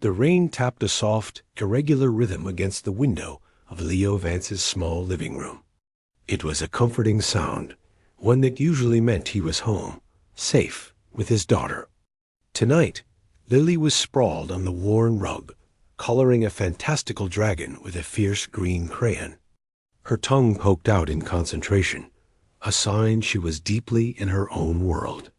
The rain tapped a soft, irregular rhythm against the window of Leo Vance's small living room. It was a comforting sound, one that usually meant he was home, safe, with his daughter. Tonight, Lily was sprawled on the worn rug, coloring a fantastical dragon with a fierce green crayon. Her tongue poked out in concentration, a sign she was deeply in her own world.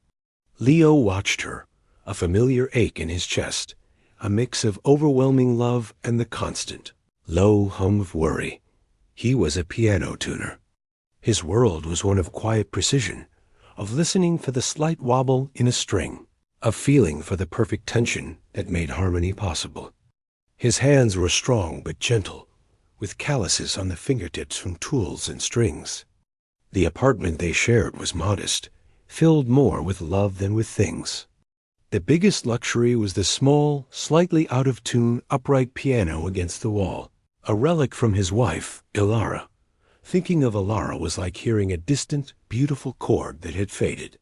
Leo watched her, a familiar ache in his chest, a mix of overwhelming love and the constant, low hum of worry. He was a piano tuner. His world was one of quiet precision, of listening for the slight wobble in a string, of feeling for the perfect tension that made harmony possible. His hands were strong but gentle, with calluses on the fingertips from tools and strings. The apartment they shared was modest, filled more with love than with things. The biggest luxury was the small, slightly out-of-tune upright piano against the wall, a relic from his wife, Ilara. Thinking of Ilara was like hearing a distant, beautiful chord that had faded.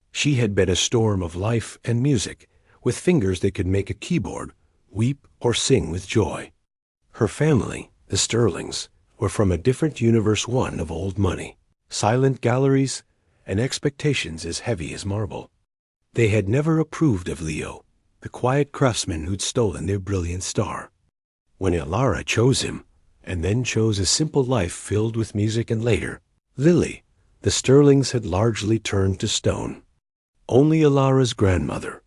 She had been a storm of life and music, with fingers that could make a keyboard weep or sing with joy. Her family, the Sterlings, were from a different universe, one of old money, silent galleries, and expectations as heavy as marble. They had never approved of Leo, the quiet craftsman who'd stolen their brilliant star. When Ilara chose him, and then chose a simple life filled with music, and later, Lily, the Sterlings had largely turned to stone. Only Ilara's grandmother,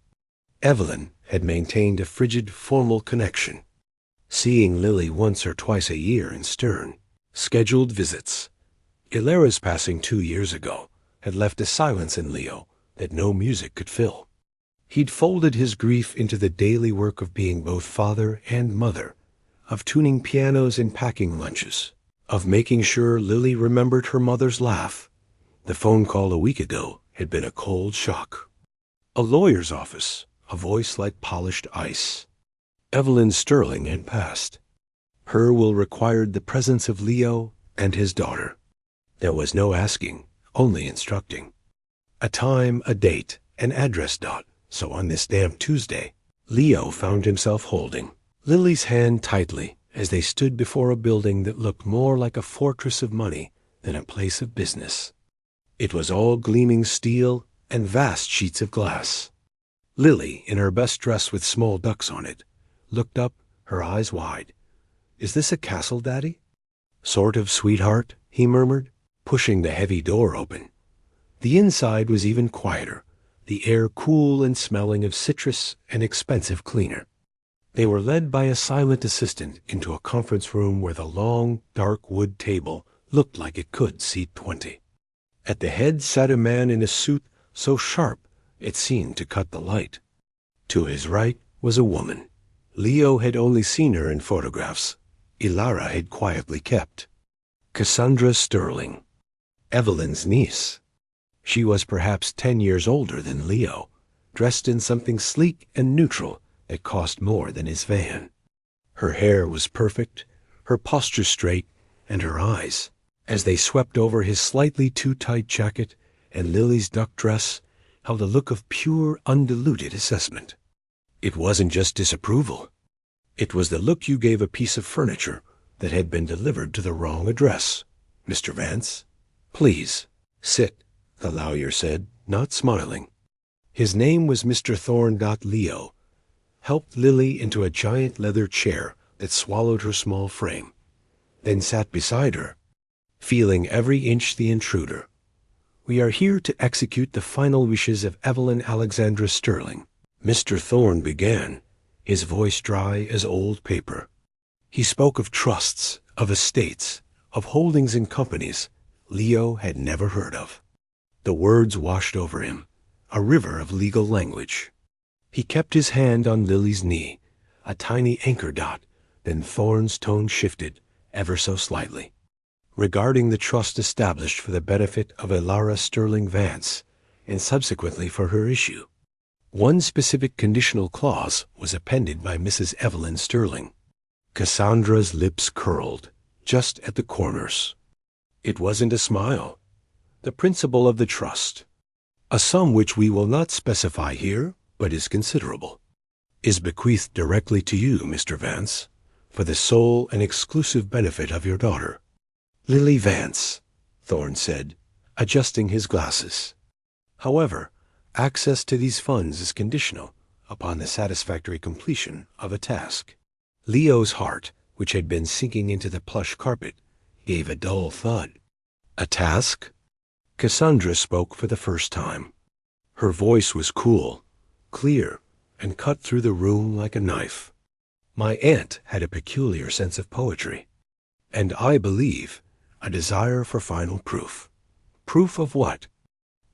Evelyn, had maintained a frigid, formal connection, seeing Lily once or twice a year in stern, scheduled visits. Ilara's passing 2 years ago had left a silence in Leo that no music could fill. He'd folded his grief into the daily work of being both father and mother, of tuning pianos and packing lunches, of making sure Lily remembered her mother's laugh. The phone call a week ago had been a cold shock. A lawyer's office, a voice like polished ice. Evelyn Sterling had passed. Her will required the presence of Leo and his daughter. There was no asking, only instructing. A time, a date, an address dot. So on this damp Tuesday, Leo found himself holding Lily's hand tightly as they stood before a building that looked more like a fortress of money than a place of business. It was all gleaming steel and vast sheets of glass. Lily, in her best dress with small ducks on it, looked up, her eyes wide. "Is this a castle, Daddy?" "Sort of, sweetheart," he murmured, pushing the heavy door open. The inside was even quieter, the air cool and smelling of citrus and expensive cleaner. They were led by a silent assistant into a conference room where the long, dark wood table looked like it could seat 20. At the head sat a man in a suit so sharp it seemed to cut the light. To his right was a woman. Leo had only seen her in photographs. Ilara had quietly kept. Cassandra Sterling, Evelyn's niece. She was perhaps 10 years older than Leo, dressed in something sleek and neutral that cost more than his van. Her hair was perfect, her posture straight, and her eyes, as they swept over his slightly too tight jacket and Lily's duck dress, held a look of pure, undiluted assessment. It wasn't just disapproval. It was the look you gave a piece of furniture that had been delivered to the wrong address. "Mr. Vance, please, sit," the lawyer said, not smiling. His name was Mr. Thorne. Leo helped Lily into a giant leather chair that swallowed her small frame, then sat beside her, feeling every inch the intruder. "We are here to execute the final wishes of Evelyn Alexandra Sterling," Mr. Thorne began, his voice dry as old paper. He spoke of trusts, of estates, of holdings in companies Leo had never heard of. The words washed over him, a river of legal language. He kept his hand on Lily's knee, a tiny anchor dot, then Thorne's tone shifted, ever so slightly. Regarding the trust established for the benefit of Ilara Sterling Vance, and subsequently for her issue. One specific conditional clause was appended by Mrs. Evelyn Sterling. Cassandra's lips curled, just at the corners. It wasn't a smile. The principle of the trust. A sum which we will not specify here, but is considerable. is bequeathed directly to you, Mr. Vance, for the sole and exclusive benefit of your daughter, Lily Vance, Thorne said, adjusting his glasses. However, access to these funds is conditional upon the satisfactory completion of a task. Leo's heart, which had been sinking into the plush carpet, gave a dull thud. A task? Cassandra spoke for the first time. Her voice was cool, clear, and cut through the room like a knife. My aunt had a peculiar sense of poetry, and I believe a desire for final proof. Proof of what?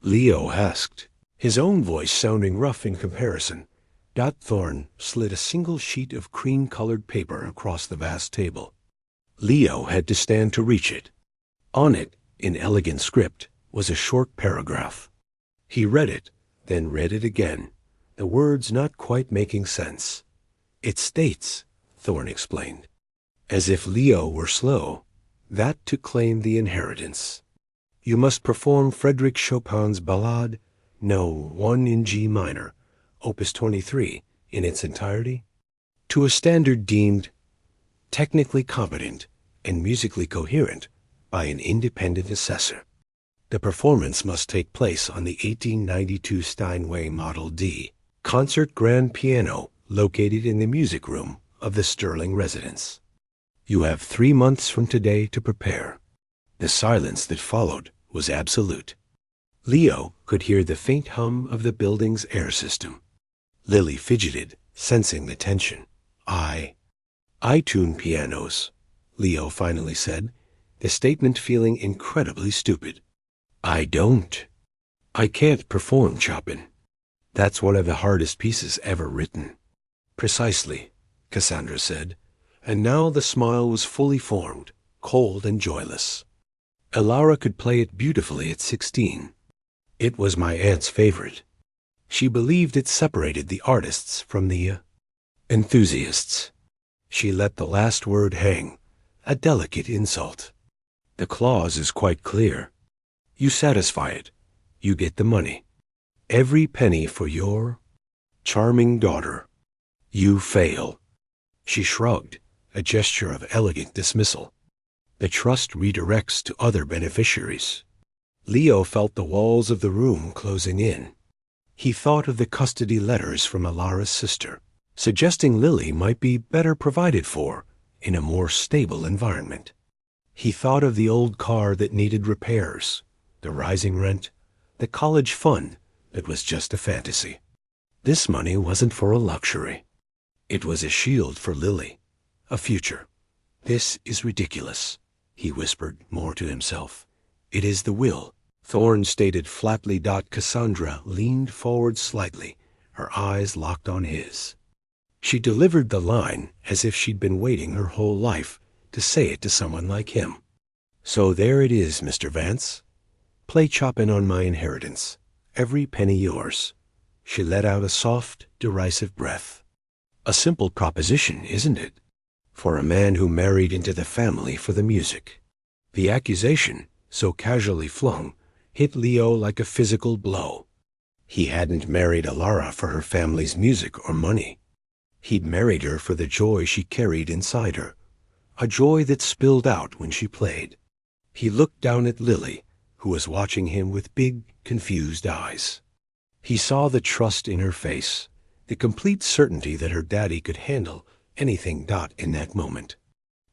Leo asked, his own voice sounding rough in comparison. Thorne slid a single sheet of cream-colored paper across the vast table. Leo had to stand to reach it. On it, in elegant script, was a short paragraph. He read it, then read it again, the words not quite making sense. It states, Thorne explained, as if Leo were slow, that to claim the inheritance, you must perform Frédéric Chopin's Ballade No. 1 in G minor, Opus 23, in its entirety, to a standard deemed technically competent and musically coherent by an independent assessor. The performance must take place on the 1892 Steinway Model D concert grand piano located in the music room of the Sterling residence. You have 3 months from today to prepare. The silence that followed was absolute. Leo could hear the faint hum of the building's air system. Lily fidgeted, sensing the tension. I tune pianos, Leo finally said, the statement feeling incredibly stupid. I don't. I can't perform Chopin. That's one of the hardest pieces ever written. Precisely, Cassandra said, and now the smile was fully formed, cold and joyless. Elara could play it beautifully at 16. It was my aunt's favorite. She believed it separated the artists from the enthusiasts. She let the last word hang, a delicate insult. The clause is quite clear. You satisfy it, you get the money. Every penny for your charming daughter. You fail. She shrugged, a gesture of elegant dismissal. The trust redirects to other beneficiaries. Leo felt the walls of the room closing in. He thought of the custody letters from Elara's sister, suggesting Lily might be better provided for in a more stable environment. He thought of the old car that needed repairs, the rising rent, the college fund that was just a fantasy. This money wasn't for a luxury. It was a shield for Lily, a future. This is ridiculous, he whispered more to himself. It is the will, Thorne stated flatly. Cassandra leaned forward slightly, her eyes locked on his. She delivered the line as if she'd been waiting her whole life to say it to someone like him. So there it is, Mr. Vance. Play Chopin on my inheritance, every penny yours. She let out a soft, derisive breath. A simple proposition, isn't it? For a man who married into the family for the music. The accusation, so casually flung, hit Leo like a physical blow. He hadn't married Elara for her family's music or money. He'd married her for the joy she carried inside her, a joy that spilled out when she played. He looked down at Lily, who was watching him with big, confused eyes. He saw the trust in her face, the complete certainty that her daddy could handle anything. In that moment.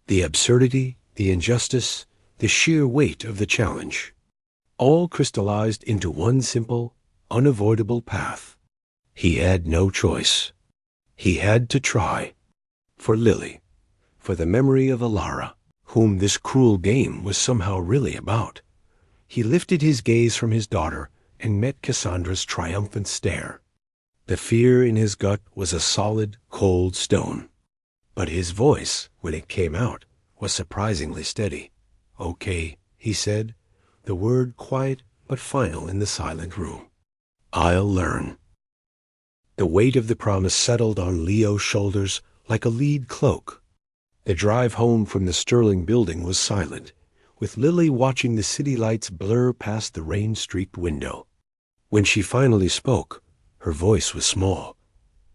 The absurdity, the injustice, the sheer weight of the challenge, all crystallized into one simple, unavoidable path. He had no choice. He had to try. For Lily, for the memory of Elara, whom this cruel game was somehow really about. He lifted his gaze from his daughter and met Cassandra's triumphant stare. The fear in his gut was a solid, cold stone. But his voice, when it came out, was surprisingly steady. Okay, he said, the word quiet but final in the silent room. I'll learn. The weight of the promise settled on Leo's shoulders like a lead cloak. The drive home from the Sterling building was silent, with Lily watching the city lights blur past the rain-streaked window. When she finally spoke, her voice was small.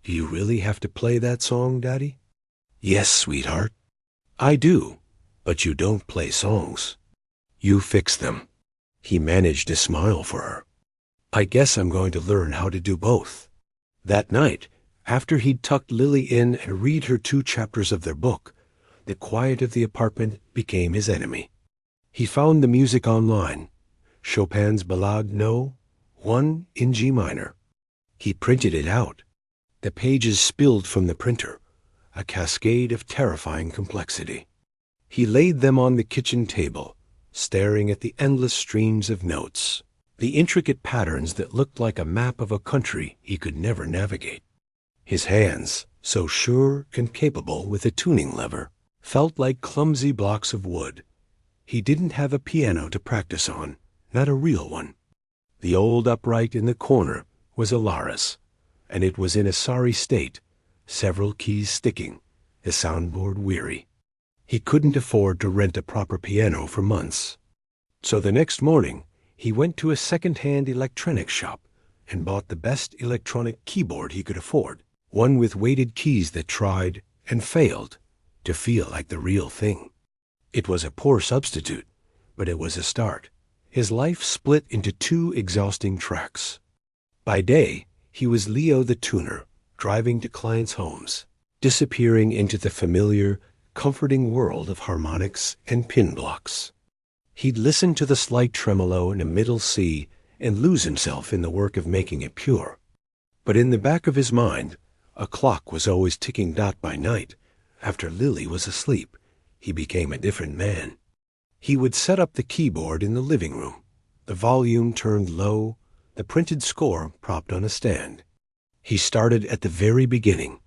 Do you really have to play that song, Daddy? Yes, sweetheart. I do, but you don't play songs. You fix them. He managed to smile for her. I guess I'm going to learn how to do both. That night, after he'd tucked Lily in and read her 2 chapters of their book, the quiet of the apartment became his enemy. He found the music online, Chopin's Ballade No. 1 in G minor. He printed it out. The pages spilled from the printer, a cascade of terrifying complexity. He laid them on the kitchen table, staring at the endless streams of notes, the intricate patterns that looked like a map of a country he could never navigate. His hands, so sure and capable with a tuning lever, felt like clumsy blocks of wood. He didn't have a piano to practice on, not a real one. The old upright in the corner was a Laris, and it was in a sorry state, several keys sticking, the soundboard weary. He couldn't afford to rent a proper piano for months. So the next morning, he went to a second-hand electronics shop and bought the best electronic keyboard he could afford, one with weighted keys that tried and failed to feel like the real thing. It was a poor substitute, but it was a start. His life split into 2 exhausting tracks. By day, he was Leo the tuner, driving to clients' homes, disappearing into the familiar, comforting world of harmonics and pin blocks. He'd listen to the slight tremolo in a middle C and lose himself in the work of making it pure. But in the back of his mind, a clock was always ticking dot by night. After Lily was asleep, he became a different man. He would set up the keyboard in the living room, the volume turned low, the printed score propped on a stand. He started at the very beginning.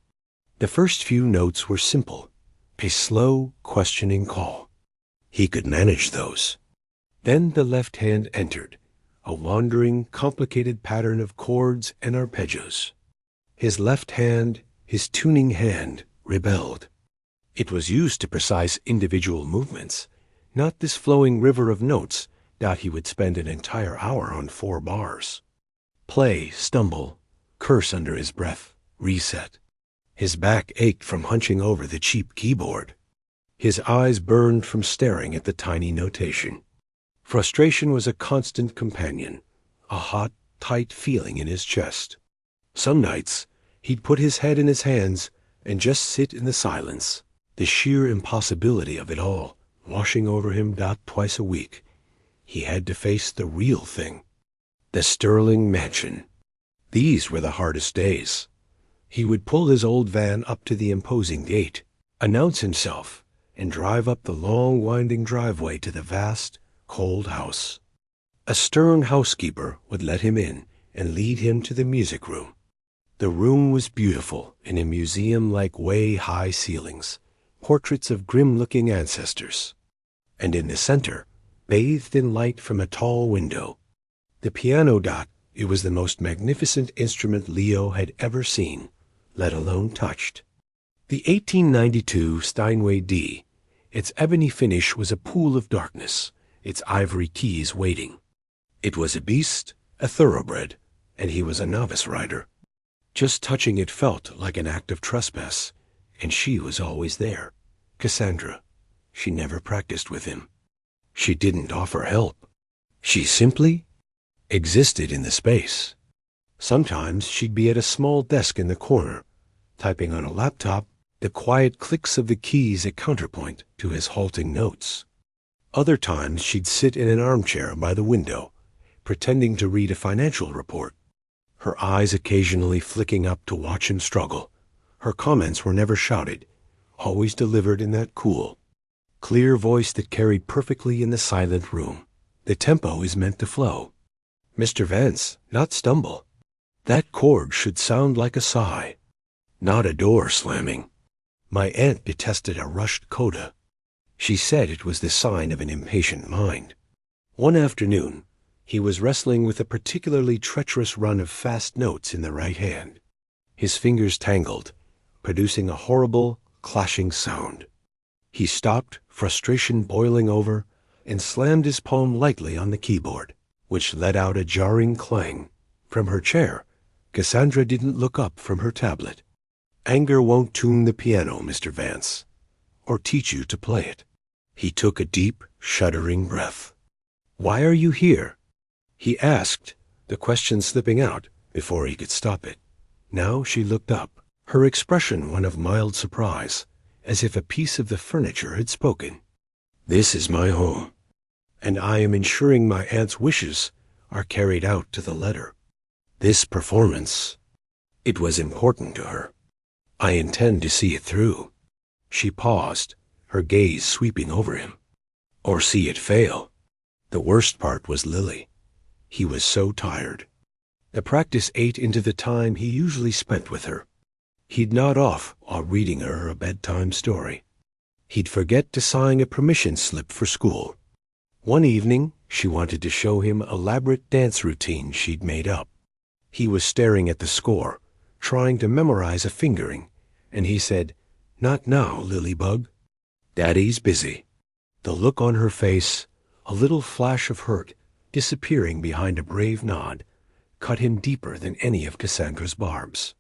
The first few notes were simple, a slow, questioning call. He could manage those. Then the left hand entered, a wandering, complicated pattern of chords and arpeggios. His left hand, his tuning hand, rebelled. It was used to precise individual movements, not this flowing river of notes that he would spend an entire hour on 4 bars. Play, stumble, curse under his breath, reset. His back ached from hunching over the cheap keyboard. His eyes burned from staring at the tiny notation. Frustration was a constant companion, a hot, tight feeling in his chest. Some nights, he'd put his head in his hands and just sit in the silence, the sheer impossibility of it all washing over him twice a week. He had to face the real thing, the Sterling mansion. These were the hardest days. He would pull his old van up to the imposing gate, announce himself, and drive up the long, winding driveway to the vast, cold house. A stern housekeeper would let him in and lead him to the music room. The room was beautiful in a museum-like way-high ceilings, portraits of grim-looking ancestors. And in the center, bathed in light from a tall window, the piano dot. It was the most magnificent instrument Leo had ever seen, let alone touched. The 1892 Steinway D. Its ebony finish was a pool of darkness, its ivory keys waiting. It was a beast, a thoroughbred, and he was a novice rider. Just touching it felt like an act of trespass, and she was always there. Cassandra. She never practiced with him. She didn't offer help. She simply existed in the space. Sometimes she'd be at a small desk in the corner, typing on a laptop, the quiet clicks of the keys a counterpoint to his halting notes. Other times she'd sit in an armchair by the window, pretending to read a financial report, her eyes occasionally flicking up to watch him struggle. Her comments were never shouted, always delivered in that cool, clear voice that carried perfectly in the silent room. The tempo is meant to flow. Mr. Vance, not stumble. That chord should sound like a sigh, not a door slamming. My aunt detested a rushed coda. She said it was the sign of an impatient mind. One afternoon, he was wrestling with a particularly treacherous run of fast notes in the right hand. His fingers tangled, producing a horrible, clashing sound. He stopped, frustration boiling over, and slammed his palm lightly on the keyboard, which let out a jarring clang. From her chair, Cassandra didn't look up from her tablet. Anger won't tune the piano, Mr. Vance, or teach you to play it. He took a deep, shuddering breath. Why are you here? He asked, the question slipping out before he could stop it. Now she looked up, her expression one of mild surprise, as if a piece of the furniture had spoken. This is my home, and I am ensuring my aunt's wishes are carried out to the letter. This performance, it was important to her. I intend to see it through. She paused, her gaze sweeping over him. Or see it fail. The worst part was Lily. He was so tired. The practice ate into the time he usually spent with her. He'd nod off while reading her a bedtime story. He'd forget to sign a permission slip for school. One evening, she wanted to show him elaborate dance routine she'd made up. He was staring at the score, trying to memorize a fingering, and he said, "Not now, Lilybug. Daddy's busy." The look on her face, a little flash of hurt, disappearing behind a brave nod, cut him deeper than any of Cassandra's barbs.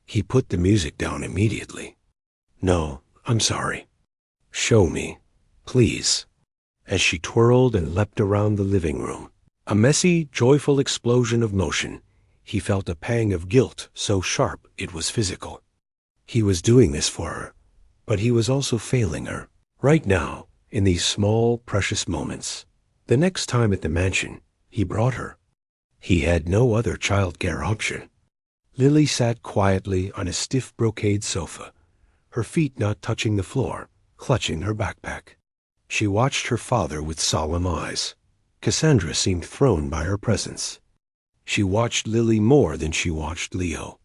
He put the music down immediately. "No, I'm sorry. Show me, please." As she twirled and leapt around the living room, a messy, joyful explosion of motion, he felt a pang of guilt so sharp it was physical. He was doing this for her, but he was also failing her, right now, in these small, precious moments. The next time at the mansion, he brought her. He had no other childcare option. Lily sat quietly on a stiff brocade sofa, her feet not touching the floor, clutching her backpack. She watched her father with solemn eyes. Cassandra seemed thrown by her presence. She watched Lily more than she watched Leo.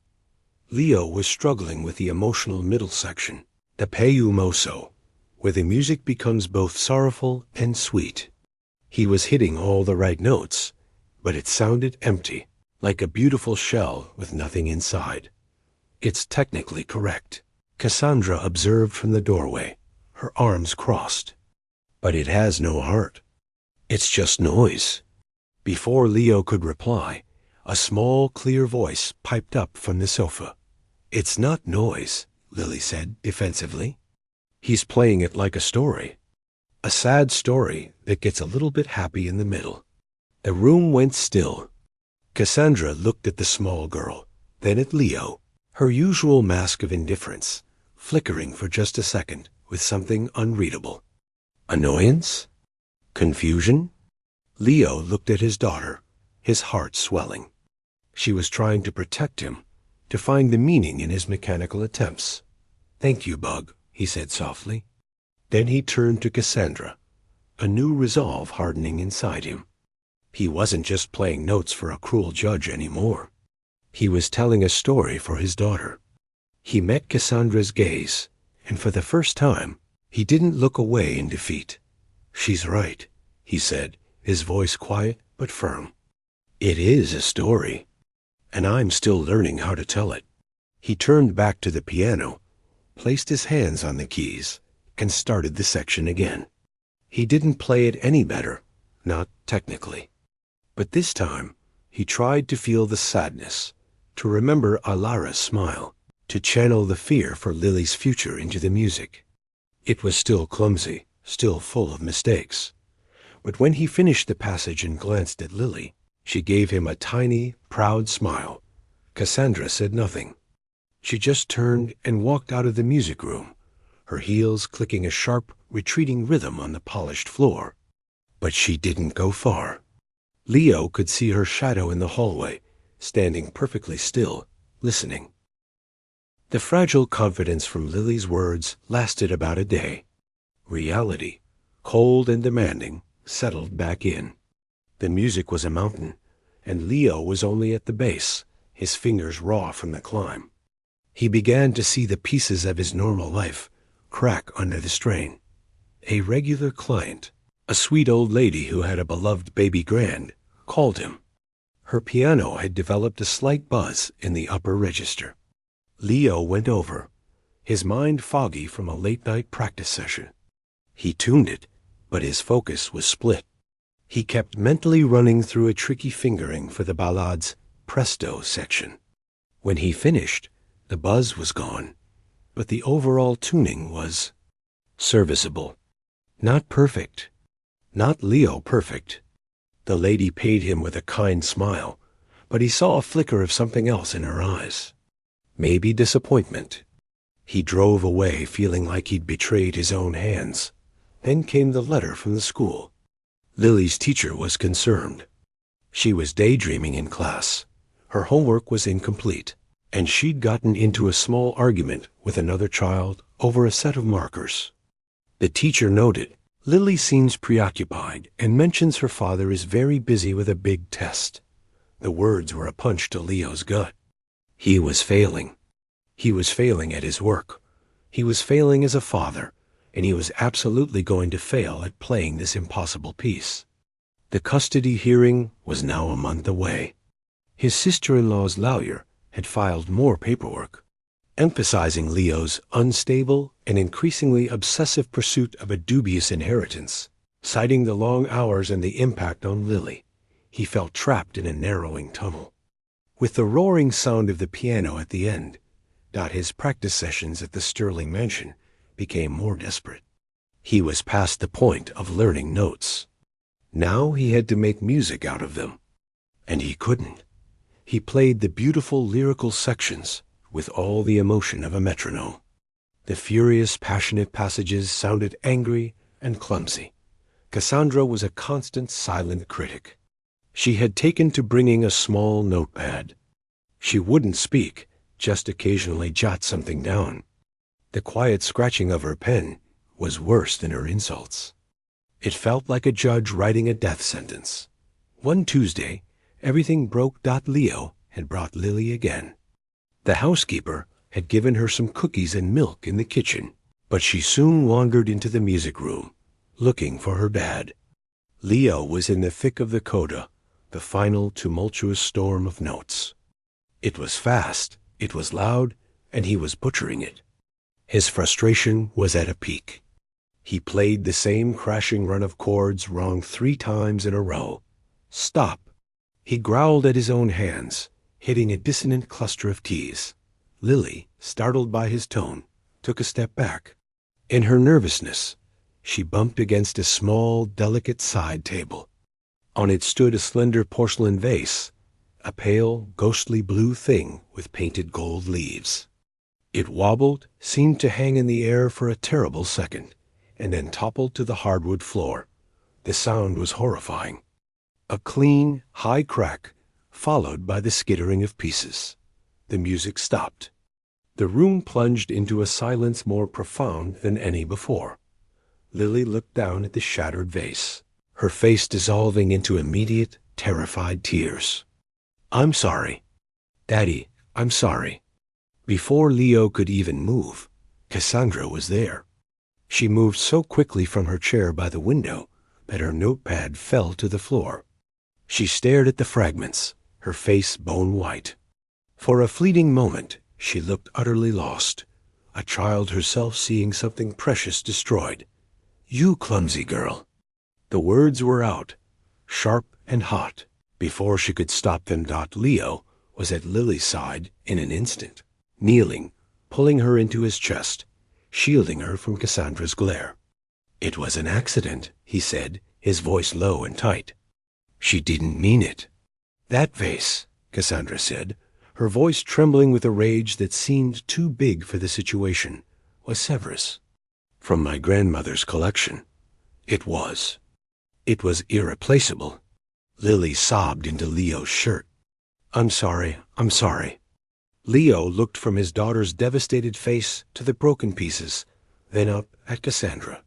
Leo was struggling with the emotional middle section, the Peu Moso, where the music becomes both sorrowful and sweet. He was hitting all the right notes, but it sounded empty, like a beautiful shell with nothing inside. "It's technically correct," Cassandra observed from the doorway, her arms crossed. "But it has no heart. It's just noise." Before Leo could reply, a small, clear voice piped up from the sofa. "It's not noise," Lily said defensively. "He's playing it like a story. A sad story that gets a little bit happy in the middle." The room went still. Cassandra looked at the small girl, then at Leo, her usual mask of indifference, flickering for just a second with something unreadable. Annoyance? Confusion? Leo looked at his daughter, his heart swelling. She was trying to protect him, to find the meaning in his mechanical attempts. "Thank you, Bug," he said softly. Then he turned to Cassandra, a new resolve hardening inside him. He wasn't just playing notes for a cruel judge anymore. He was telling a story for his daughter. He met Cassandra's gaze, and for the first time, he didn't look away in defeat. "She's right," he said, his voice quiet but firm. "It is a story, and I'm still learning how to tell it." He turned back to the piano, placed his hands on the keys, and started the section again. He didn't play it any better, not technically. But this time, he tried to feel the sadness, to remember Alara's smile, to channel the fear for Lily's future into the music. It was still clumsy, still full of mistakes. But when he finished the passage and glanced at Lily, she gave him a tiny, proud smile. Cassandra said nothing. She just turned and walked out of the music room, her heels clicking a sharp, retreating rhythm on the polished floor. But she didn't go far. Leo could see her shadow in the hallway, standing perfectly still, listening. The fragile confidence from Lily's words lasted about a day. Reality, cold and demanding, settled back in. The music was a mountain, and Leo was only at the base, his fingers raw from the climb. He began to see the pieces of his normal life crack under the strain. A regular client, a sweet old lady who had a beloved baby grand, called him. Her piano had developed a slight buzz in the upper register. Leo went over, his mind foggy from a late-night practice session. He tuned it, but his focus was split. He kept mentally running through a tricky fingering for the ballade's presto section. When he finished, The buzz was gone, but the overall tuning was serviceable. Not perfect. Not Leo perfect. The lady paid him with a kind smile, but he saw a flicker of something else in her eyes. Maybe disappointment. He drove away feeling like he'd betrayed his own hands. Then came the letter from the school. Lily's teacher was concerned. She was daydreaming in class. Her homework was incomplete, and she'd gotten into a small argument with another child over a set of markers. The teacher noted, "Lily seems preoccupied and mentions her father is very busy with a big test." The words were a punch to Leo's gut. He was failing. He was failing at his work. He was failing as a father, and he was absolutely going to fail at playing this impossible piece. The custody hearing was now a month away. His sister-in-law's lawyer had filed more paperwork, emphasizing Leo's unstable and increasingly obsessive pursuit of a dubious inheritance, citing the long hours and the impact on Lily. He felt trapped in a narrowing tunnel. With the roaring sound of the piano at the end, his practice sessions at the Sterling mansion became more desperate. He was past the point of learning notes. Now he had to make music out of them. And he couldn't. He played the beautiful lyrical sections with all the emotion of a metronome. The furious, passionate passages sounded angry and clumsy. Cassandra was a constant silent critic. She had taken to bringing a small notepad. She wouldn't speak, just occasionally jot something down. The quiet scratching of her pen was worse than her insults. It felt like a judge writing a death sentence. One Tuesday, everything broke. Leo had brought Lily again. The housekeeper had given her some cookies and milk in the kitchen, but she soon wandered into the music room, looking for her dad. Leo was in the thick of the coda, the final tumultuous storm of notes. It was fast, it was loud, and he was butchering it. His frustration was at a peak. He played the same crashing run of chords wrong 3 times in a row. Stop! He growled at his own hands, hitting a dissonant cluster of keys. Lily, startled by his tone, took a step back. In her nervousness, she bumped against a small, delicate side table. On it stood a slender porcelain vase, a pale, ghostly blue thing with painted gold leaves. It wobbled, seemed to hang in the air for a terrible second, and then toppled to the hardwood floor. The sound was horrifying. A clean, high crack, followed by the skittering of pieces. The music stopped. The room plunged into a silence more profound than any before. Lily looked down at the shattered vase, her face dissolving into immediate, terrified tears. "I'm sorry. Daddy, I'm sorry." Before Leo could even move, Cassandra was there. She moved so quickly from her chair by the window that her notepad fell to the floor. She stared at the fragments, her face bone white. For a fleeting moment, she looked utterly lost, a child herself seeing something precious destroyed. "You clumsy girl." The words were out, sharp and hot. Before she could stop them, Leo was at Lily's side in an instant, kneeling, pulling her into his chest, shielding her from Cassandra's glare. "It was an accident," he said, his voice low and tight. "She didn't mean it." "That vase," Cassandra said, her voice trembling with a rage that seemed too big for the situation, "was Severus. From my grandmother's collection. It was. It was irreplaceable." Lily sobbed into Leo's shirt. I'm sorry. Leo looked from his daughter's devastated face to the broken pieces, then up at Cassandra.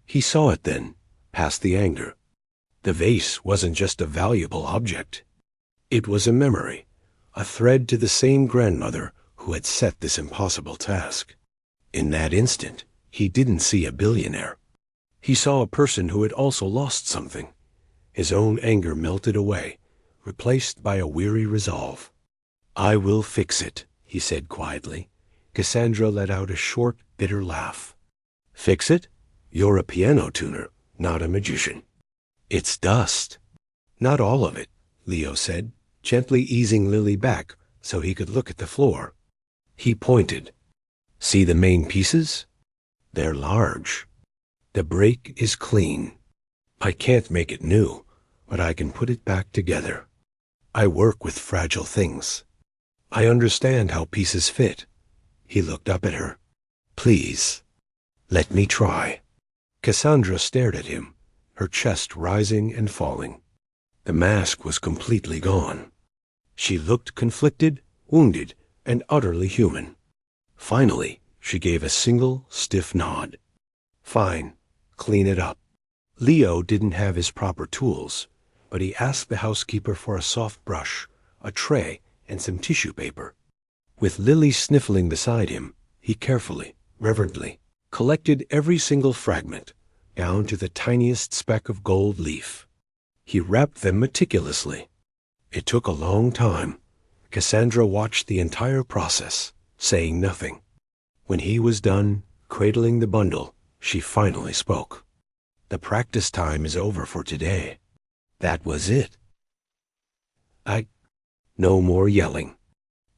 He saw it then, past the anger. The vase wasn't just a valuable object. It was a memory, a thread to the same grandmother who had set this impossible task. In that instant, he didn't see a billionaire. He saw a person who had also lost something. His own anger melted away, replaced by a weary resolve. "I will fix it," he said quietly. Cassandra let out a short, bitter laugh. "Fix it? You're a piano tuner, not a magician." "It's dust." "Not all of it," Leo said, gently easing Lily back so he could look at the floor. He pointed. See the main pieces? They're large. The break is clean. I can't make it new, but I can put it back together. I work with fragile things. I understand how pieces fit. He looked up at her. Please, let me try. Cassandra stared at him, her chest rising and falling. The mask was completely gone. She looked conflicted, wounded, and utterly human. Finally, she gave a single, stiff nod. Fine, clean it up. Leo didn't have his proper tools, but he asked the housekeeper for a soft brush, a tray, and some tissue paper. With Lily sniffling beside him, he carefully, reverently, collected every single fragment, down to the tiniest speck of gold leaf. He wrapped them meticulously. It took a long time. Cassandra watched the entire process, saying nothing. When he was done, cradling the bundle, she finally spoke. The practice time is over for today. That was it. No more yelling.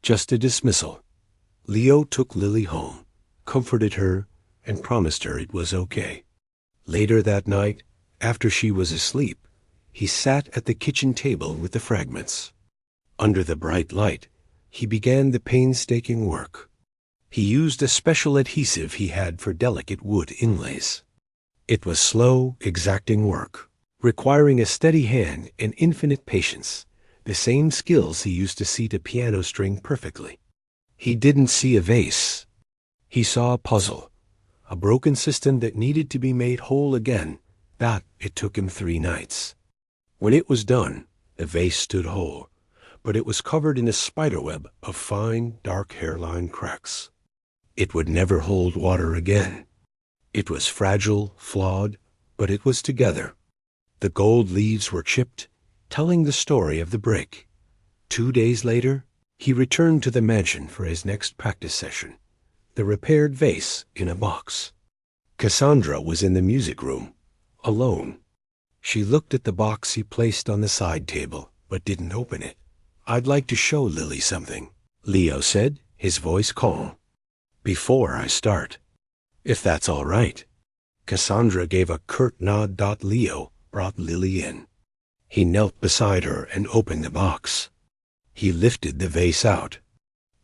Just a dismissal. Leo took Lily home, comforted her, and promised her it was okay. Later that night, after she was asleep, he sat at the kitchen table with the fragments. Under the bright light, he began the painstaking work. He used a special adhesive he had for delicate wood inlays. It was slow, exacting work, requiring a steady hand and infinite patience, the same skills he used to seat a piano string perfectly. He didn't see a vase. He saw a puzzle, a broken system that needed to be made whole again. That it took him 3 nights. When it was done, the vase stood whole, but it was covered in a spiderweb of fine, dark hairline cracks. It would never hold water again. It was fragile, flawed, but it was together. The gold leaves were chipped, telling the story of the break. 2 days later, he returned to the mansion for his next practice session, the repaired vase in a box. Cassandra was in the music room, alone. She looked at the box he placed on the side table, but didn't open it. I'd like to show Lily something, Leo said, his voice calm. Before I start. If that's all right. Cassandra gave a curt nod. Leo brought Lily in. He knelt beside her and opened the box. He lifted the vase out.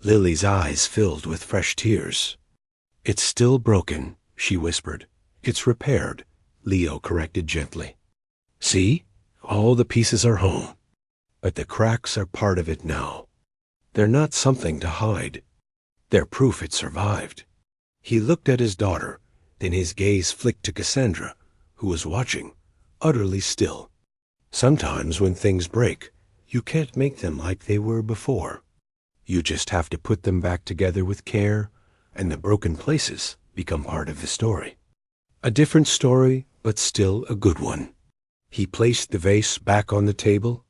Lily's eyes filled with fresh tears. It's still broken, she whispered. It's repaired, Leo corrected gently. See, all the pieces are home, but the cracks are part of it now. They're not something to hide. They're proof it survived. He looked at his daughter, then his gaze flicked to Cassandra, who was watching, utterly still. Sometimes when things break, you can't make them like they were before. You just have to put them back together with care, and the broken places become part of the story. A different story, but still a good one. He placed the vase back on the table.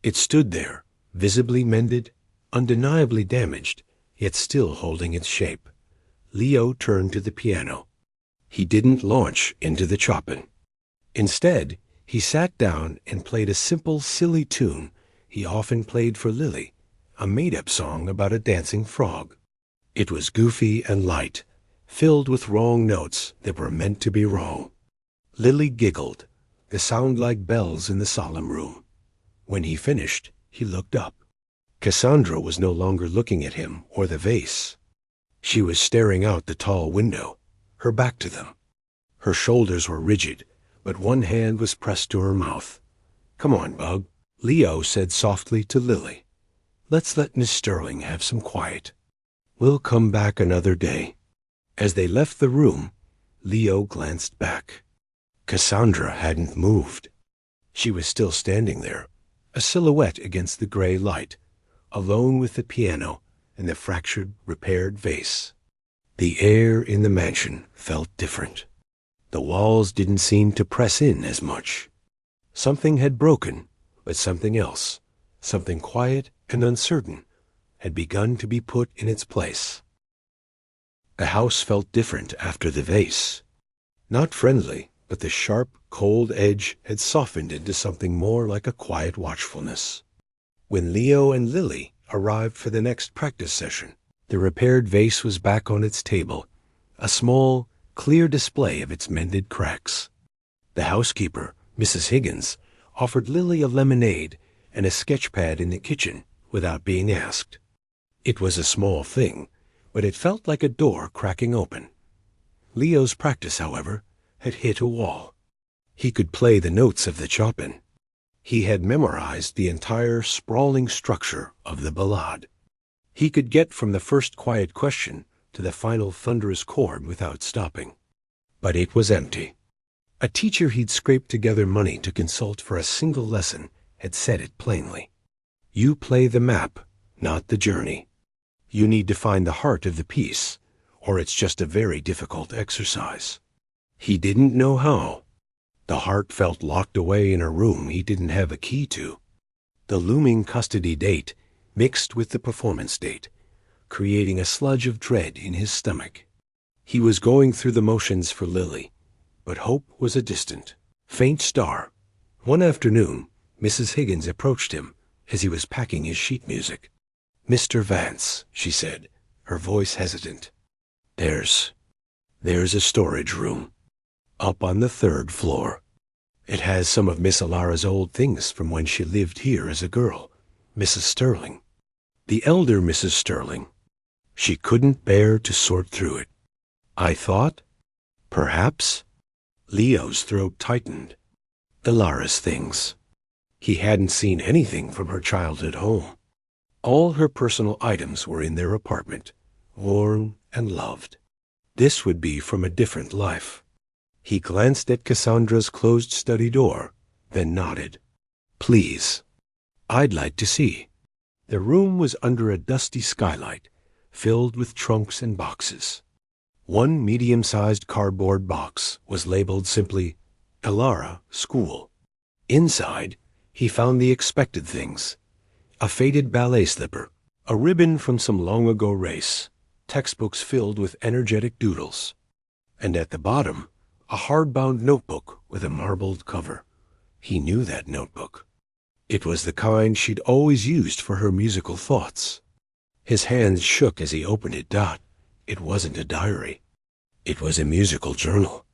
It stood there, visibly mended, undeniably damaged, yet still holding its shape. Leo turned to the piano. He didn't launch into the Chopin. Instead, he sat down and played a simple, silly tune he often played for Lily, a made-up song about a dancing frog. It was goofy and light, filled with wrong notes that were meant to be wrong. Lily giggled, the sound like bells in the solemn room. When he finished, he looked up. Cassandra was no longer looking at him or the vase. She was staring out the tall window, her back to them. Her shoulders were rigid, but one hand was pressed to her mouth. Come on, Bug, Leo said softly to Lily. Let's let Miss Sterling have some quiet. We'll come back another day. As they left the room, Leo glanced back. Cassandra hadn't moved. She was still standing there, a silhouette against the gray light, alone with the piano and the fractured, repaired vase. The air in the mansion felt different. The walls didn't seem to press in as much. Something had broken, but something else, something quiet and uncertain, had begun to be put in its place. The house felt different after the vase. Not friendly, but the sharp, cold edge had softened into something more like a quiet watchfulness. When Leo and Lily arrived for the next practice session, The repaired vase was back on its table, a small, clear display of its mended cracks. The housekeeper, Mrs. Higgins, offered Lily a lemonade and a sketch pad in the kitchen without being asked. It was a small thing, but it felt like a door cracking open. Leo's practice, however, had hit a wall. He could play the notes of the Chopin. He had memorized the entire sprawling structure of the ballade. He could get from the first quiet question to the final thunderous chord without stopping. But it was empty. A teacher he'd scraped together money to consult for a single lesson had said it plainly. You play the map, not the journey. You need to find the heart of the piece, or it's just a very difficult exercise. He didn't know how. The heart felt locked away in a room he didn't have a key to. The looming custody date mixed with the performance date, creating a sludge of dread in his stomach. He was going through the motions for Lily, but hope was a distant, faint star. One afternoon, Mrs. Higgins approached him as he was packing his sheet music. "Mr. Vance," she said, her voice hesitant. There's a storage room up on the 3rd floor. It has some of Miss Alara's old things from when she lived here as a girl, Mrs. Sterling. The elder Mrs. Sterling. She couldn't bear to sort through it. I thought, perhaps. Leo's throat tightened. Alara's things. He hadn't seen anything from her childhood home. All her personal items were in their apartment, worn and loved. This would be from a different life. He glanced at Cassandra's closed study door, then nodded. "Please. I'd like to see." The room was under a dusty skylight, filled with trunks and boxes. One medium-sized cardboard box was labeled simply, Alara, School. Inside, he found the expected things. A faded ballet slipper, a ribbon from some long-ago race, textbooks filled with energetic doodles. And at the bottom, a hardbound notebook with a marbled cover. He knew that notebook. It was the kind she'd always used for her musical thoughts. His hands shook as he opened it. It wasn't a diary. It was a musical journal.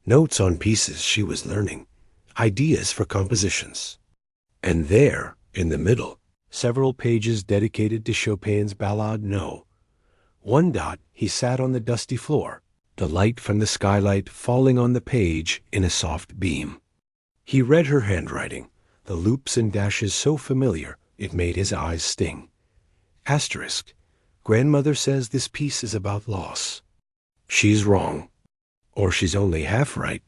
Notes on pieces she was learning. Ideas for compositions. And there, in the middle, several pages dedicated to Chopin's Ballade No. One dot, he sat on the dusty floor, the light from the skylight falling on the page in a soft beam. He read her handwriting, the loops and dashes so familiar it made his eyes sting. Asterisk. Grandmother says this piece is about loss. She's wrong. Or she's only half right.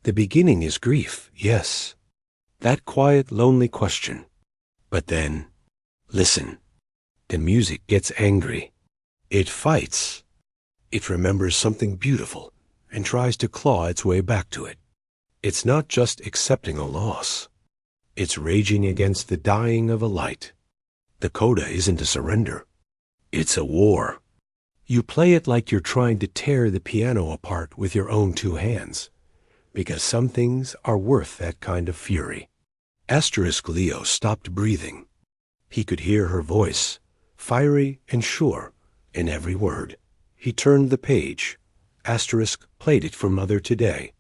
The beginning is grief, yes. That quiet, lonely question. But then, listen. The music gets angry. It fights. It remembers something beautiful and tries to claw its way back to it. It's not just accepting a loss. It's raging against the dying of a light. The coda isn't a surrender. It's a war. You play it like you're trying to tear the piano apart with your own 2 hands, because some things are worth that kind of fury. Asterisk. Leo stopped breathing. He could hear her voice, fiery and sure, in every word. He turned the page. Asterisk played it for Mother today.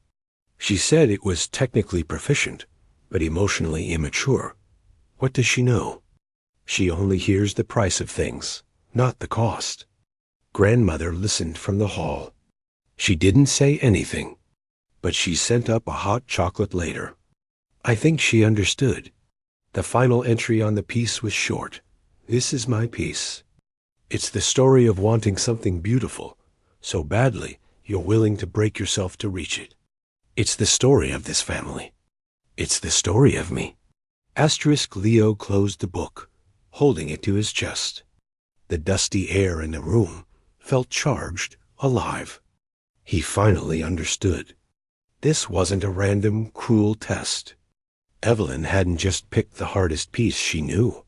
She said it was technically proficient, but emotionally immature. What does she know? She only hears the price of things, not the cost. Grandmother listened from the hall. She didn't say anything, but she sent up a hot chocolate later. I think she understood. The final entry on the piece was short. This is my piece. It's the story of wanting something beautiful, so badly you're willing to break yourself to reach it. It's the story of this family. It's the story of me. Asterisk. Leo closed the book, holding it to his chest. The dusty air in the room felt charged, alive. He finally understood. This wasn't a random, cruel test. Evelyn hadn't just picked the hardest piece she knew.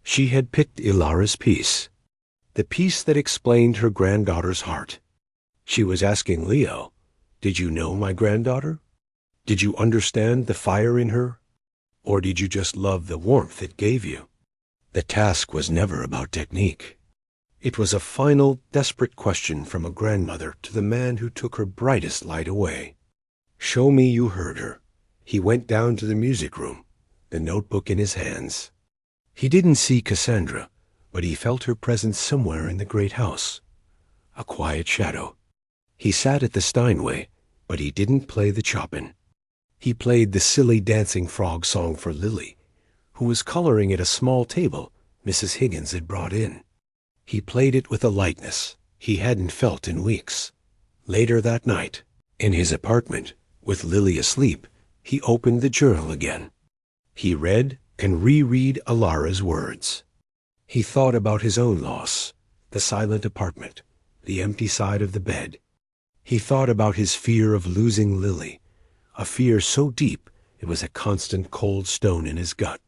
She had picked Ilara's piece, the piece that explained her granddaughter's heart. She was asking Leo, did you know my granddaughter? Did you understand the fire in her? Or did you just love the warmth it gave you? The task was never about technique. It was a final, desperate question from a grandmother to the man who took her brightest light away. "Show me you heard her." He went down to the music room, the notebook in his hands. He didn't see Cassandra, but he felt her presence somewhere in the great house. A quiet shadow. He sat at the Steinway, but he didn't play the Chopin. He played the silly dancing frog song for Lily, who was coloring at a small table Mrs. Higgins had brought in. He played it with a lightness he hadn't felt in weeks. Later that night, in his apartment, with Lily asleep, he opened the journal again. He read and reread Alara's words. He thought about his own loss, the silent apartment, the empty side of the bed. He thought about his fear of losing Lily, a fear so deep it was a constant cold stone in his gut.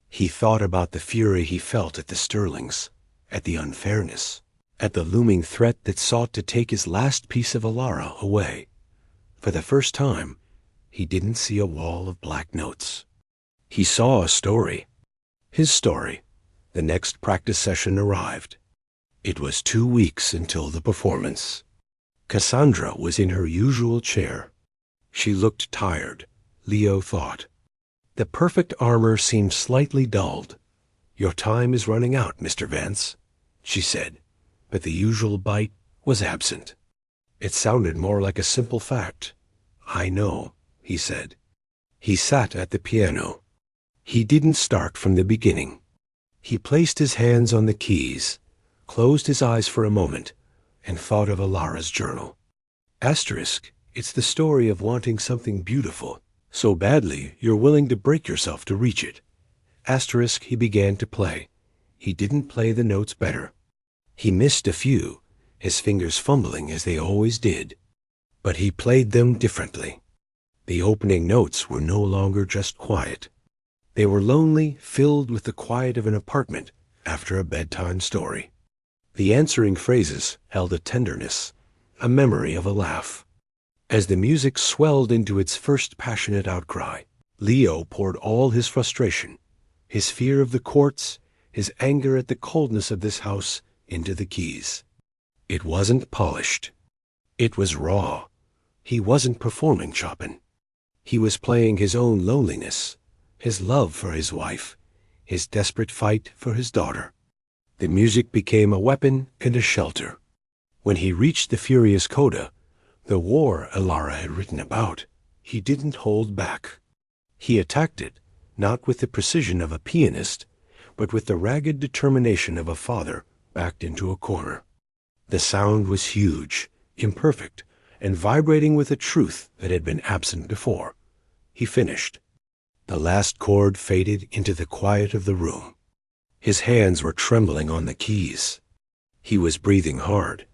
He thought about the fury he felt at the Sterlings, at the unfairness, at the looming threat that sought to take his last piece of Alara away. For the first time, he didn't see a wall of black notes. He saw a story. His story. The next practice session arrived. It was 2 weeks until the performance. Cassandra was in her usual chair. She looked tired, Leo thought. The perfect armor seemed slightly dulled. "Your time is running out, Mr. Vance," she said, but the usual bite was absent. It sounded more like a simple fact. "I know," he said. He sat at the piano. He didn't start from the beginning. He placed his hands on the keys, closed his eyes for a moment, and thought of Alara's journal. Asterisk, it's the story of wanting something beautiful so badly you're willing to break yourself to reach it. Asterisk, he began to play. He didn't play the notes better. He missed a few, his fingers fumbling as they always did. But he played them differently. The opening notes were no longer just quiet. They were lonely, filled with the quiet of an apartment after a bedtime story. The answering phrases held a tenderness, a memory of a laugh. As the music swelled into its first passionate outcry, Leo poured all his frustration, his fear of the courts, his anger at the coldness of this house, into the keys. It wasn't polished. It was raw. He wasn't performing Chopin. He was playing his own loneliness, his love for his wife, his desperate fight for his daughter. The music became a weapon and a shelter. When he reached the furious coda, the war Alara had written about, he didn't hold back. He attacked it, not with the precision of a pianist, but with the ragged determination of a father backed into a corner. The sound was huge, imperfect, and vibrating with a truth that had been absent before. He finished. The last chord faded into the quiet of the room. His hands were trembling on the keys. He was breathing hard.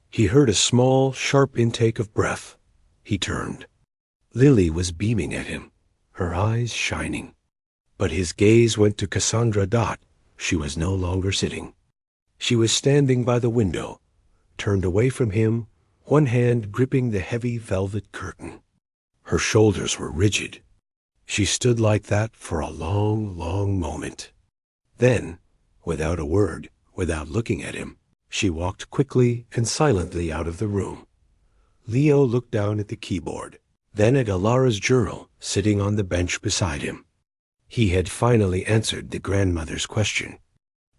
He heard a small, sharp intake of breath. He turned. Lily was beaming at him, her eyes shining. But his gaze went to Cassandra Dot. She was no longer sitting. She was standing by the window, turned away from him, one hand gripping the heavy velvet curtain. Her shoulders were rigid. She stood like that for a long, long moment. Then, without a word, without looking at him, she walked quickly and silently out of the room. Leo looked down at the keyboard, then at Alara's journal sitting on the bench beside him. He had finally answered the grandmother's question.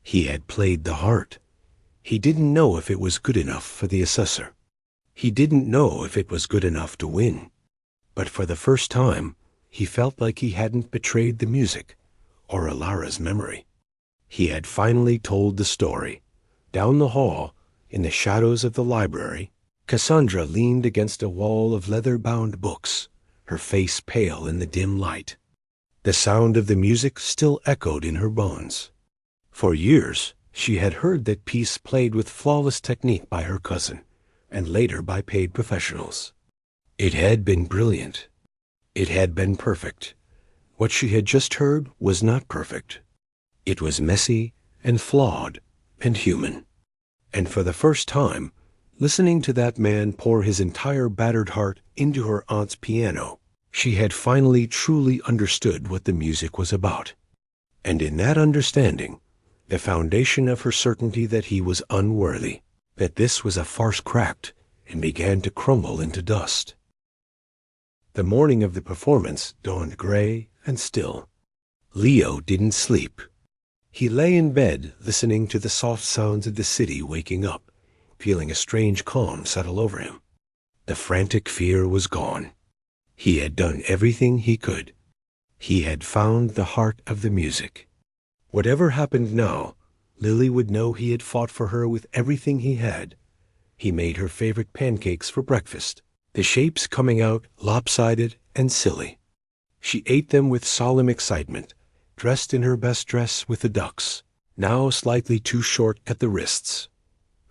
He had played the heart. He didn't know if it was good enough for the assessor. He didn't know if it was good enough to win. But for the first time, he felt like he hadn't betrayed the music or Alara's memory. He had finally told the story. Down the hall, in the shadows of the library, Cassandra leaned against a wall of leather-bound books, her face pale in the dim light. The sound of the music still echoed in her bones. For years, she had heard that piece played with flawless technique by her cousin, and later by paid professionals. It had been brilliant. It had been perfect. What she had just heard was not perfect. It was messy and flawed and human. And for the first time, listening to that man pour his entire battered heart into her aunt's piano, she had finally truly understood what the music was about. And in that understanding, the foundation of her certainty that he was unworthy, that this was a farce cracked and began to crumble into dust. The morning of the performance dawned gray and still. Leo didn't sleep. He lay in bed listening to the soft sounds of the city waking up, feeling a strange calm settle over him. The frantic fear was gone. He had done everything he could. He had found the heart of the music. Whatever happened now, Lily would know he had fought for her with everything he had. He made her favorite pancakes for breakfast, the shapes coming out lopsided and silly. She ate them with solemn excitement, dressed in her best dress with the ducks, now slightly too short at the wrists.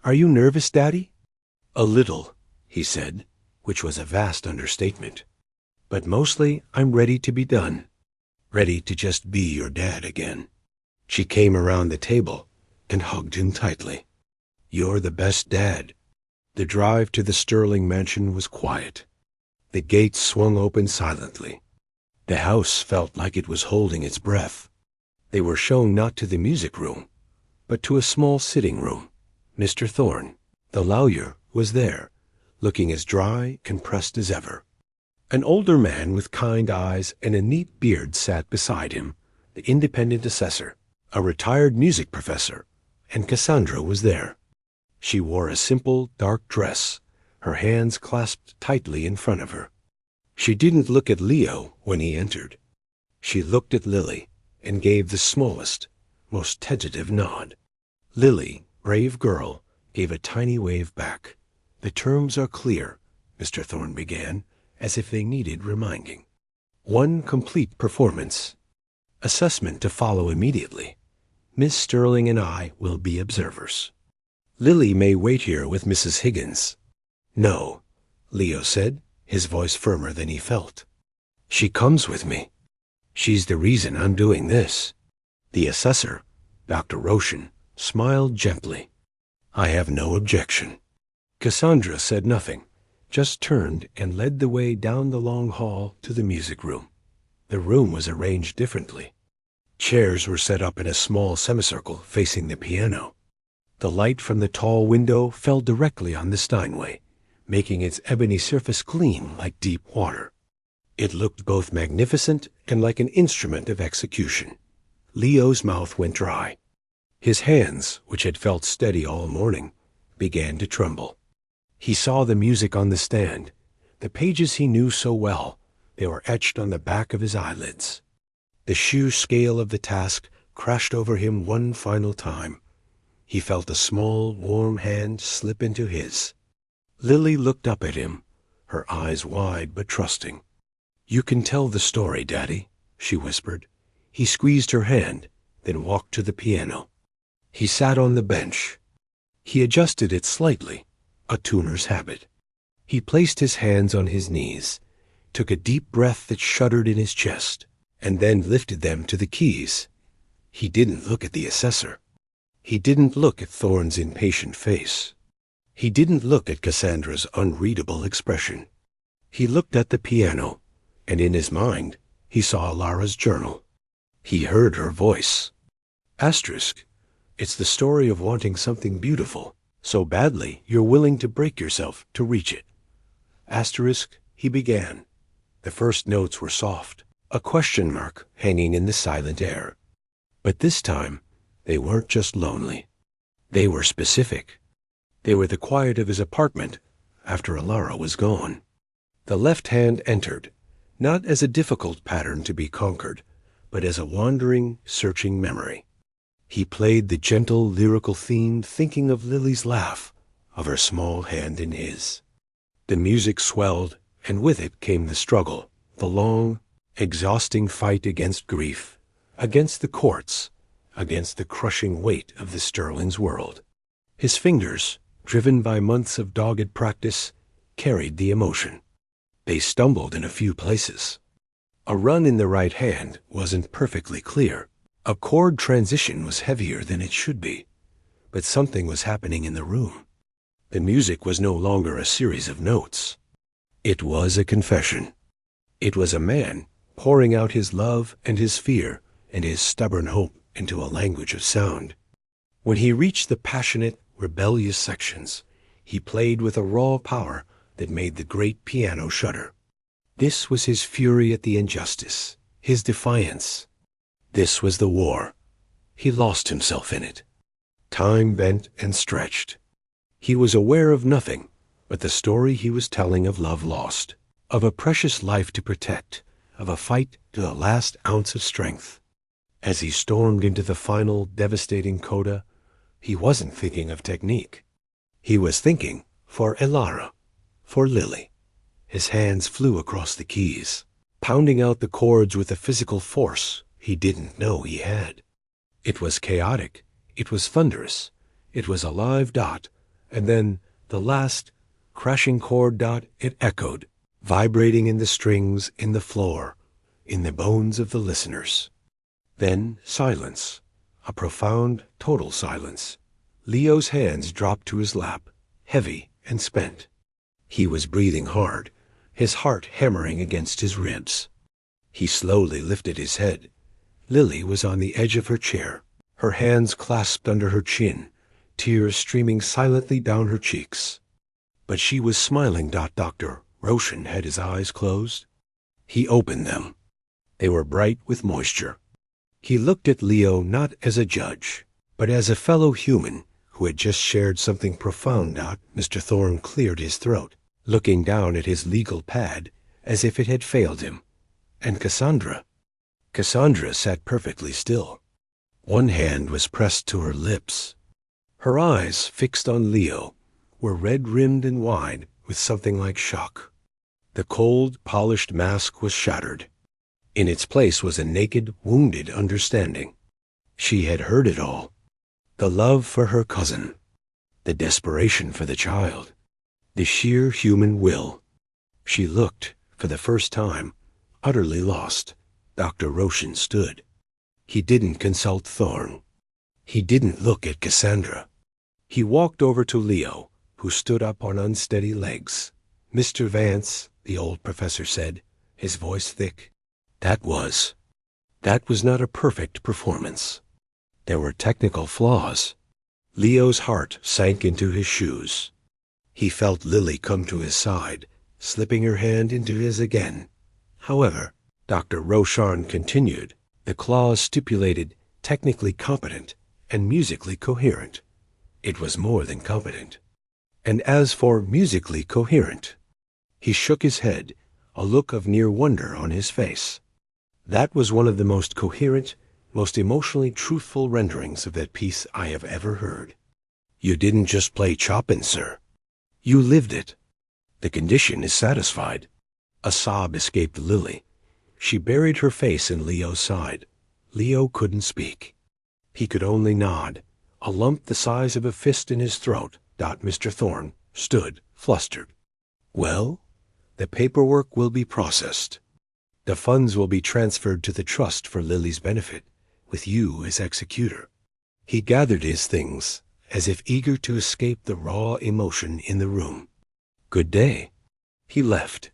"Are you nervous, Daddy?" "A little," he said, which was a vast understatement. "But mostly I'm ready to be done. Ready to just be your dad again." She came around the table and hugged him tightly. "You're the best dad." The drive to the Sterling mansion was quiet. The gates swung open silently. The house felt like it was holding its breath. They were shown not to the music room, but to a small sitting room. Mr. Thorne, the lawyer, was there, looking as dry, compressed as ever. An older man with kind eyes and a neat beard sat beside him, the independent assessor, a retired music professor, and Cassandra was there. She wore a simple, dark dress, her hands clasped tightly in front of her. She didn't look at Leo when he entered. She looked at Lily and gave the smallest, most tentative nod. Lily, brave girl, gave a tiny wave back. "The terms are clear," Mr. Thorne began, as if they needed reminding. "One complete performance. Assessment to follow immediately. Miss Sterling and I will be observers. Lily may wait here with Mrs. Higgins." "No," Leo said, his voice firmer than he felt. "She comes with me. She's the reason I'm doing this." The assessor, Dr. Roshan, smiled gently. "I have no objection." Cassandra said nothing, just turned and led the way down the long hall to the music room. The room was arranged differently. Chairs were set up in a small semicircle facing the piano. The light from the tall window fell directly on the Steinway, making its ebony surface gleam like deep water. It looked both magnificent and like an instrument of execution. Leo's mouth went dry. His hands, which had felt steady all morning, began to tremble. He saw the music on the stand, the pages he knew so well. They were etched on the back of his eyelids. The sheer scale of the task crashed over him one final time. He felt a small, warm hand slip into his. Lily looked up at him, her eyes wide but trusting. "You can tell the story, Daddy," she whispered. He squeezed her hand, then walked to the piano. He sat on the bench. He adjusted it slightly, a tuner's habit. He placed his hands on his knees, took a deep breath that shuddered in his chest, and then lifted them to the keys. He didn't look at the assessor. He didn't look at Thorne's impatient face. He didn't look at Cassandra's unreadable expression. He looked at the piano, and in his mind he saw Lara's journal. He heard her voice. Asterisk. It's the story of wanting something beautiful so badly you're willing to break yourself to reach it. Asterisk, he began. The first notes were soft, a question mark hanging in the silent air. But this time, they weren't just lonely. They were specific. They were the quiet of his apartment after Alara was gone. The left hand entered, not as a difficult pattern to be conquered, but as a wandering, searching memory. He played the gentle, lyrical theme, thinking of Lily's laugh, of her small hand in his. The music swelled, and with it came the struggle, the long, exhausting fight against grief, against the courts, against the crushing weight of the Sterling's world. His fingers, driven by months of dogged practice, carried the emotion. They stumbled in a few places. A run in the right hand wasn't perfectly clear. A chord transition was heavier than it should be. But something was happening in the room. The music was no longer a series of notes. It was a confession. It was a man pouring out his love and his fear and his stubborn hope into a language of sound. When he reached the passionate, rebellious sections, he played with a raw power that made the great piano shudder. This was his fury at the injustice, his defiance. This was the war. He lost himself in it. Time bent and stretched. He was aware of nothing but the story he was telling of love lost, of a precious life to protect, of a fight to the last ounce of strength. As he stormed into the final devastating coda, he wasn't thinking of technique. He was thinking for Elara, for Lily. His hands flew across the keys, pounding out the chords with a physical force he didn't know he had. It was chaotic, it was thunderous, it was a live dot, and then the last crashing chord dot, it echoed, vibrating in the strings, in the floor, in the bones of the listeners. Then silence, a profound, total silence. Leo's hands dropped to his lap, heavy and spent. He was breathing hard, his heart hammering against his ribs. He slowly lifted his head. Lily was on the edge of her chair, her hands clasped under her chin, tears streaming silently down her cheeks. But she was smiling. Dr. Roshan had his eyes closed. He opened them. They were bright with moisture. He looked at Leo not as a judge, but as a fellow human who had just shared something profound. Mr. Thorne cleared his throat, looking down at his legal pad as if it had failed him. And Cassandra sat perfectly still. One hand was pressed to her lips. Her eyes, fixed on Leo, were red-rimmed and wide with something like shock. The cold, polished mask was shattered. In its place was a naked, wounded understanding. She had heard it all. The love for her cousin, the desperation for the child, the sheer human will. She looked, for the first time, utterly lost. Dr. Roshan stood. He didn't consult Thorne. He didn't look at Cassandra. He walked over to Leo, who stood up on unsteady legs. "Mr. Vance," the old professor said, his voice thick, that was not a perfect performance. There were technical flaws." Leo's heart sank into his shoes. He felt Lily come to his side, slipping her hand into his again. However, Dr. Roshan continued, the clause stipulated technically competent and musically coherent. It was more than competent. And as for musically coherent, he shook his head, a look of near wonder on his face. That was one of the most coherent, most emotionally truthful renderings of that piece I have ever heard. You didn't just play Chopin, sir. You lived it. The condition is satisfied. A sob escaped Lily. She buried her face in Leo's side. Leo couldn't speak. He could only nod, a lump the size of a fist in his throat. Mr. Thorne stood, flustered. "Well, the paperwork will be processed. The funds will be transferred to the trust for Lily's benefit, with you as executor." He gathered his things, as if eager to escape the raw emotion in the room. "Good day." He left.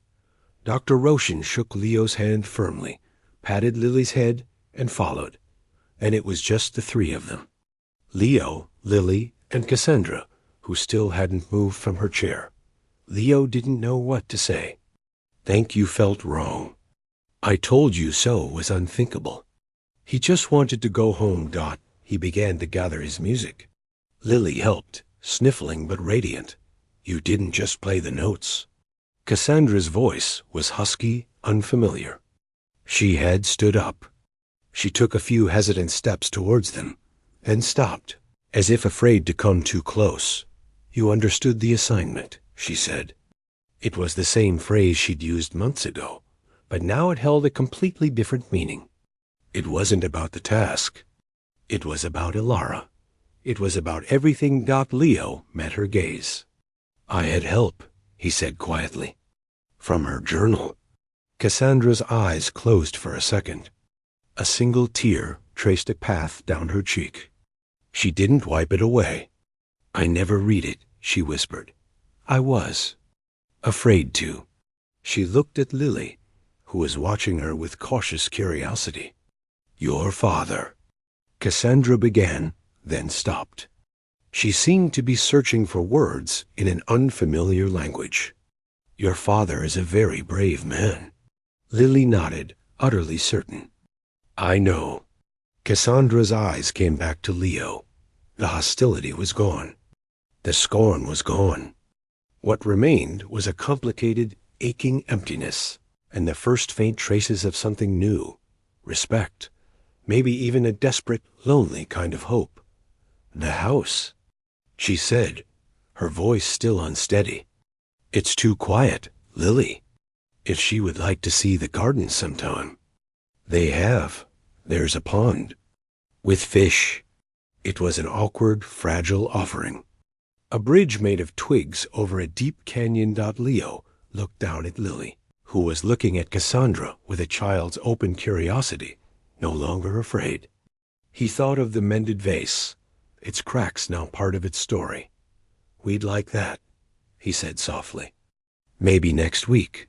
Dr. Roshan shook Leo's hand firmly, patted Lily's head, and followed. And it was just the three of them. Leo, Lily, and Cassandra, who still hadn't moved from her chair. Leo didn't know what to say. "Think you felt wrong. I told you so was unthinkable." He just wanted to go home. He began to gather his music. Lily helped, sniffling but radiant. "You didn't just play the notes." Cassandra's voice was husky, unfamiliar. She had stood up. She took a few hesitant steps towards them, and stopped, as if afraid to come too close. "You understood the assignment," she said. It was the same phrase she'd used months ago, but now it held a completely different meaning. It wasn't about the task. It was about Elara. It was about everything. Leo met her gaze. "I had help," he said quietly. "From her journal." Cassandra's eyes closed for a second. A single tear traced a path down her cheek. She didn't wipe it away. "I never read it," she whispered. "I was afraid to." She looked at Lily, who was watching her with cautious curiosity. "Your father," Cassandra began, then stopped. She seemed to be searching for words in an unfamiliar language. Your father is a very brave man. Lily nodded, utterly certain. I know. Cassandra's eyes came back to Leo. The hostility was gone. The scorn was gone. What remained was a complicated, aching emptiness, and the first faint traces of something new, respect, maybe even a desperate, lonely kind of hope. The house, she said, her voice still unsteady. It's too quiet, Lily. If she would like to see the garden sometime. They have. There's a pond. With fish. It was an awkward, fragile offering. A bridge made of twigs over a deep canyon. Leo looked down at Lily, who was looking at Cassandra with a child's open curiosity, no longer afraid. He thought of the mended vase, its cracks now part of its story. We'd like that, he said softly. Maybe next week.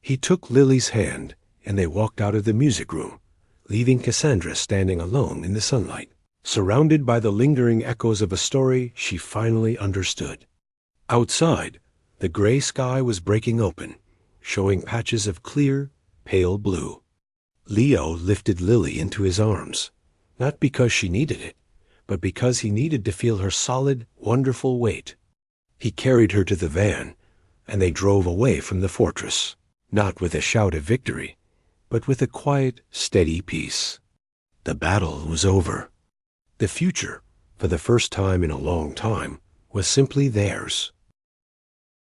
He took Lily's hand, and they walked out of the music room, leaving Cassandra standing alone in the sunlight, surrounded by the lingering echoes of a story she finally understood. Outside, the gray sky was breaking open, showing patches of clear, pale blue. Leo lifted Lily into his arms, not because she needed it, but because he needed to feel her solid, wonderful weight. He carried her to the van, and they drove away from the fortress, not with a shout of victory, but with a quiet, steady peace. The battle was over. The future, for the first time in a long time, was simply theirs.